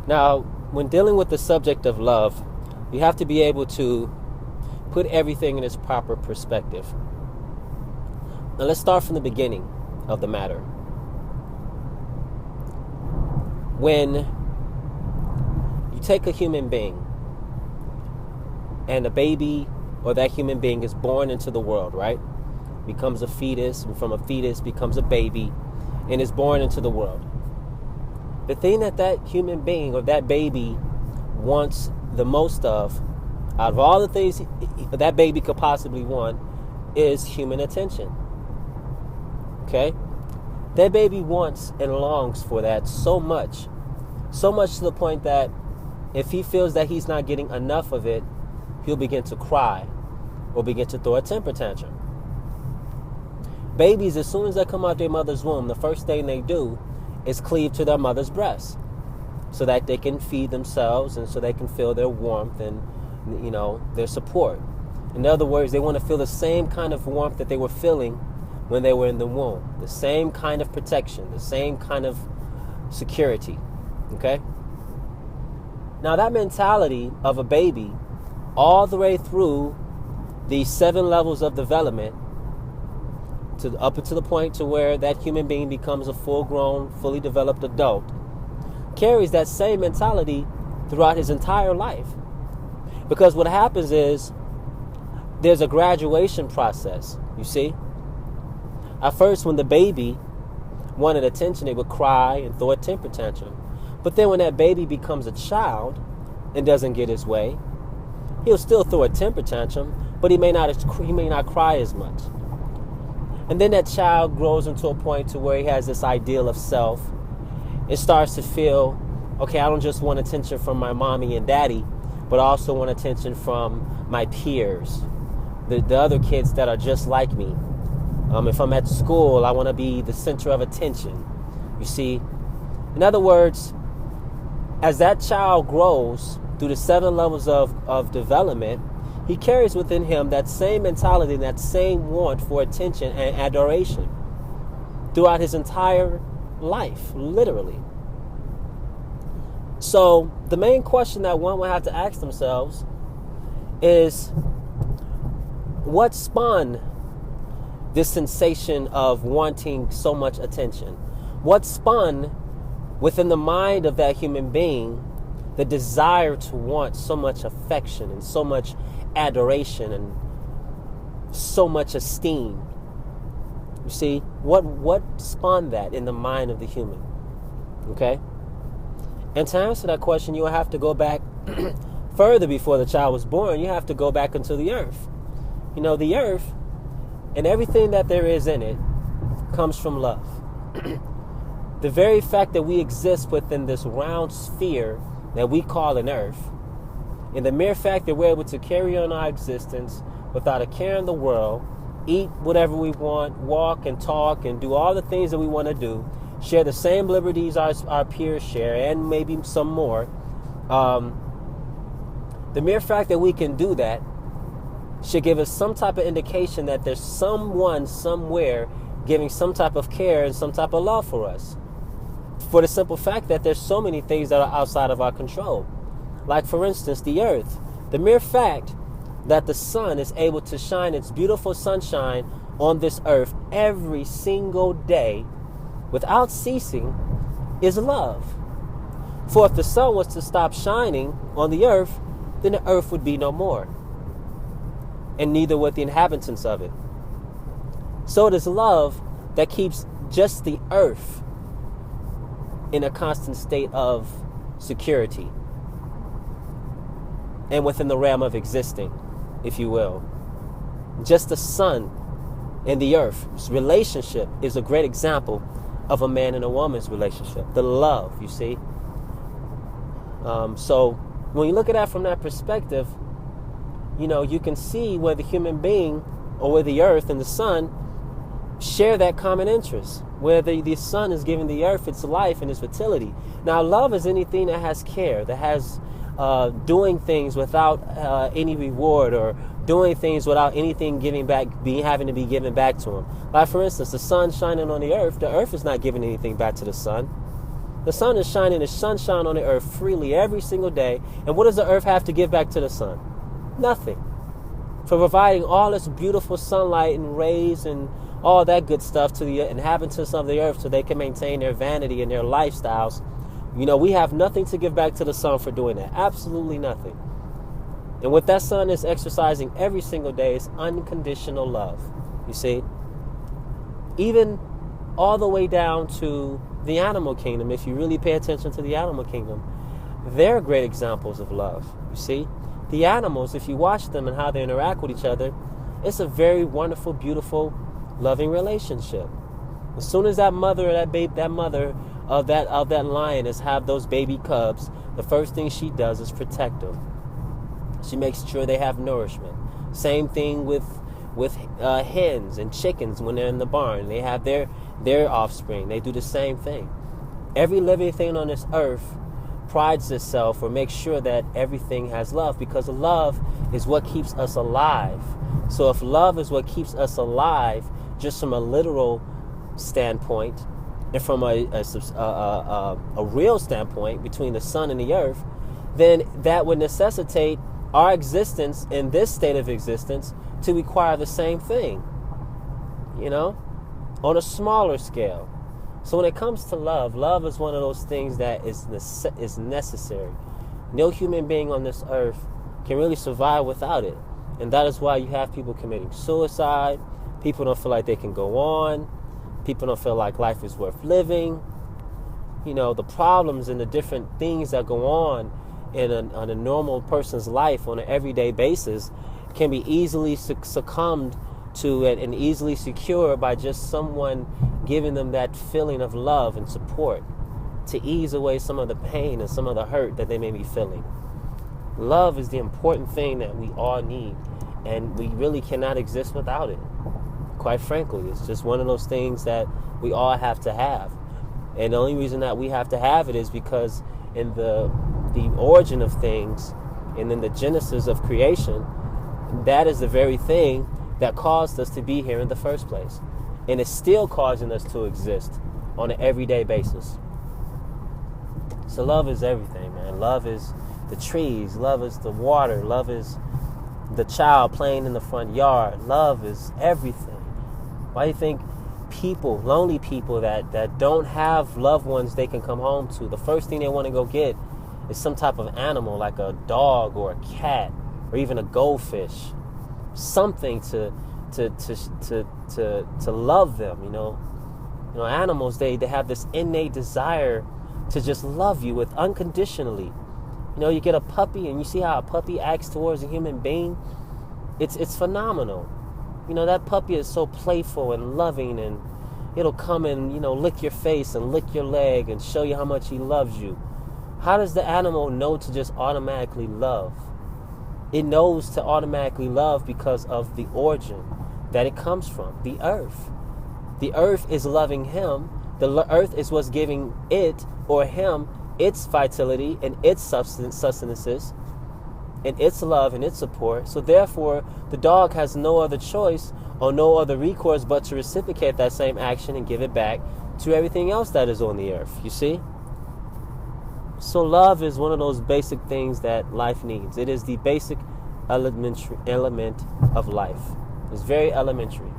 Now, when dealing with the subject of love, you have to be able to put everything in its proper perspective. Now, let's start from the beginning of the matter. When you take a human being and a baby or that human being is born into the world, right? Becomes a fetus, and from a fetus becomes a baby and is born into the world. The thing that human being or that baby wants the most of, out of all the things that baby could possibly want, is human attention. Okay? That baby wants and longs for that so much to the point that if he feels that he's not getting enough of it, he'll begin to cry or begin to throw a temper tantrum. Babies, as soon as they come out their mother's womb, the first thing they do is cleave to their mother's breast so that they can feed themselves and so they can feel their warmth and, their support. In other words, they want to feel the same kind of warmth that they were feeling when they were in the womb, the same kind of protection, the same kind of security. Okay? Now, that mentality of a baby all the way through these 7 levels of development up to the point to where that human being becomes a full-grown, fully developed adult, carries that same mentality throughout his entire life. Because what happens is there's a graduation process, you see. At first, when the baby wanted attention, it would cry and throw a temper tantrum. But then when that baby becomes a child and doesn't get his way, he'll still throw a temper tantrum, but he may not cry as much. And then that child grows into a point to where he has this ideal of self. It starts to feel, okay, I don't just want attention from my mommy and daddy, but I also want attention from my peers, the other kids that are just like me. If I'm at school, I want to be the center of attention. You see, in other words, as that child grows through the 7 levels of development, he carries within him that same mentality, that same want for attention and adoration throughout his entire life, literally. So the main question that one will have to ask themselves is, what spawned this sensation of wanting so much attention? What spun within the mind of that human being the desire to want so much affection and so much adoration and so much esteem? You see, what spawned that in the mind of the human? Okay? And to answer that question, you will have to go back further before the child was born. You have to go back into the earth. The earth and everything that there is in it comes from love. The very fact that we exist within this round sphere that we call an earth, and the mere fact that we're able to carry on our existence without a care in the world, eat whatever we want, walk and talk and do all the things that we want to do, share the same liberties our peers share, and maybe some more. The mere fact that we can do that should give us some type of indication that there's someone somewhere giving some type of care and some type of love for us. For the simple fact that there's so many things that are outside of our control. Like, for instance, the earth. The mere fact that the sun is able to shine its beautiful sunshine on this earth every single day without ceasing is love. For if the sun was to stop shining on the earth, then the earth would be no more, and neither would the inhabitants of it. So it is love that keeps just the earth in a constant state of security and within the realm of existing, if you will. Just the sun and the earth's relationship is a great example of a man and a woman's relationship. The love, you see. So when you look at that from that perspective, you can see where the human being or where the earth and the sun share that common interest, where the sun is giving the earth its life and its fertility. Now, love is anything that has care, that has doing things without any reward, or doing things without anything having to be given back to him. Like, for instance, the sun shining on the earth is not giving anything back to the sun. The sun is shining the sunshine on the earth freely every single day. And what does the earth have to give back to the sun? Nothing. For providing all this beautiful sunlight and rays and all that good stuff to the inhabitants of the earth so they can maintain their vanity and their lifestyles. We have nothing to give back to the sun for doing that. Absolutely nothing. And what that sun is exercising every single day is unconditional love. You see? Even all the way down to the animal kingdom, if you really pay attention to the animal kingdom, they're great examples of love. You see? The animals, if you watch them and how they interact with each other, it's a very wonderful, beautiful, loving relationship. As soon as that mother of that lioness have those baby cubs, the first thing she does is protect them. She makes sure they have nourishment. Same thing with hens and chickens when they're in the barn. They have their offspring. They do the same thing. Every living thing on this earth prides itself or makes sure that everything has love, because love is what keeps us alive. So if love is what keeps us alive, just from a literal standpoint and from a real standpoint between the sun and the earth, then that would necessitate our existence in this state of existence to require the same thing, on a smaller scale. So when it comes to love, love is one of those things that is necessary. No human being on this earth can really survive without it. And that is why you have people committing suicide. People don't feel like they can go on. People don't feel like life is worth living. The problems and the different things that go on in a normal person's life on an everyday basis can be easily succumbed to it and easily secured by just someone giving them that feeling of love and support to ease away some of the pain and some of the hurt that they may be feeling. Love is the important thing that we all need, and we really cannot exist without it. Quite frankly, it's just one of those things that we all have to have. And the only reason that we have to have it is because in the origin of things and in the genesis of creation, that is the very thing that caused us to be here in the first place. And it's still causing us to exist on an everyday basis. So love is everything, man. Love is the trees. Love is the water. Love is the child playing in the front yard. Love is everything. Why do you think lonely people that don't have loved ones they can come home to, the first thing they want to go get is some type of animal like a dog or a cat or even a goldfish, something to love them. Animals, they have this innate desire to just love you with unconditionally. You get a puppy and you see how a puppy acts towards a human being. It's phenomenal. That puppy is so playful and loving, and it'll come and lick your face and lick your leg and show you how much he loves you. How does the animal know to just automatically love? It knows to automatically love because of the origin that it comes from, the earth. The earth is loving him. The earth is what's giving it or him its vitality and its sustenances and its love and its support. So therefore, the dog has no other choice or no other recourse but to reciprocate that same action and give it back to everything else that is on the earth. You see? So love is one of those basic things that life needs. It is the basic element of life. It's very elementary.